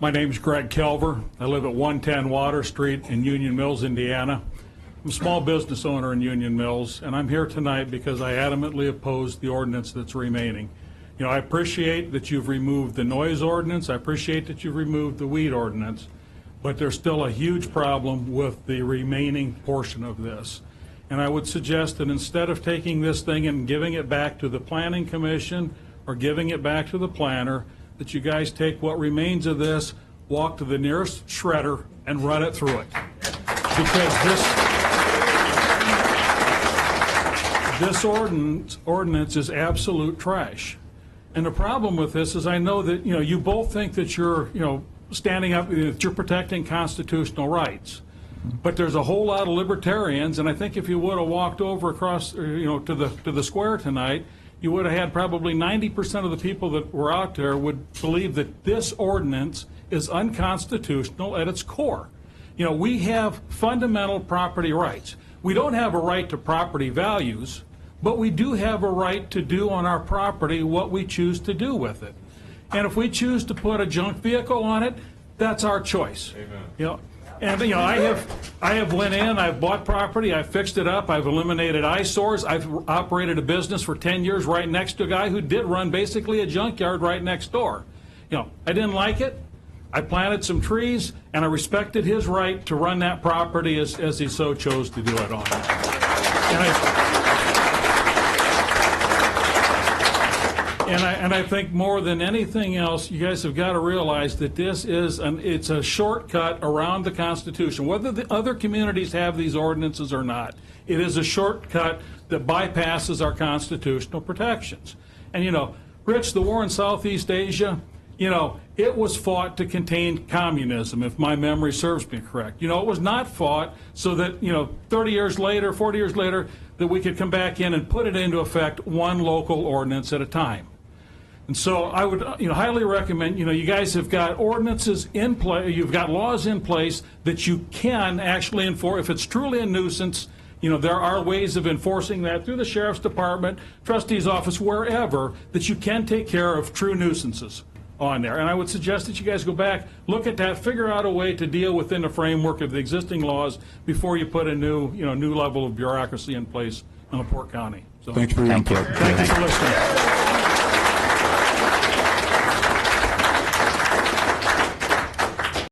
My name's Greg Kelver. I live at 110 Water Street in Union Mills, Indiana. I'm a small business owner in Union Mills, and I'm here tonight because I adamantly oppose the ordinance that's remaining. You know, I appreciate that you've removed the noise ordinance. I appreciate that you've removed the weed ordinance, but there's still a huge problem with the remaining portion of this. And I would suggest that instead of taking this thing and giving it back to the Planning Commission or giving it back to the planner, that you guys take what remains of this, walk to the nearest shredder, and run it through it. Because this ordinance is absolute trash. And the problem with this is I know that, you both think that you're, standing up, that you're protecting constitutional rights. But there's a whole lot of libertarians, and I think if you would have walked over across, to the square tonight, you would have had probably 90% of the people that were out there would believe that this ordinance is unconstitutional at its core. We have fundamental property rights. We don't have a right to property values, but we do have a right to do on our property what we choose to do with it. And if we choose to put a junk vehicle on it, that's our choice. Amen. And I have went in, I've bought property, I've fixed it up, I've eliminated eyesores, I've operated a business for 10 years right next to a guy who did run basically a junkyard right next door. I didn't like it, I planted some trees, and I respected his right to run that property as he so chose to do it on. And I think more than anything else, you guys have got to realize that this is it's a shortcut around the Constitution. Whether the other communities have these ordinances or not, it is a shortcut that bypasses our constitutional protections. And Rich, the war in Southeast Asia, it was fought to contain communism, if my memory serves me correct. It was not fought so that, 30 years later, 40 years later, that we could come back in and put it into effect one local ordinance at a time. And so I would highly recommend, you guys have got ordinances in place, you've got laws in place that you can actually enforce. If it's truly a nuisance, there are ways of enforcing that through the Sheriff's Department, Trustee's Office, wherever, that you can take care of true nuisances on there. And I would suggest that you guys go back, look at that, figure out a way to deal within the framework of the existing laws before you put a new level of bureaucracy in place in LaPorte County. So, thank you for listening. Thank you for listening.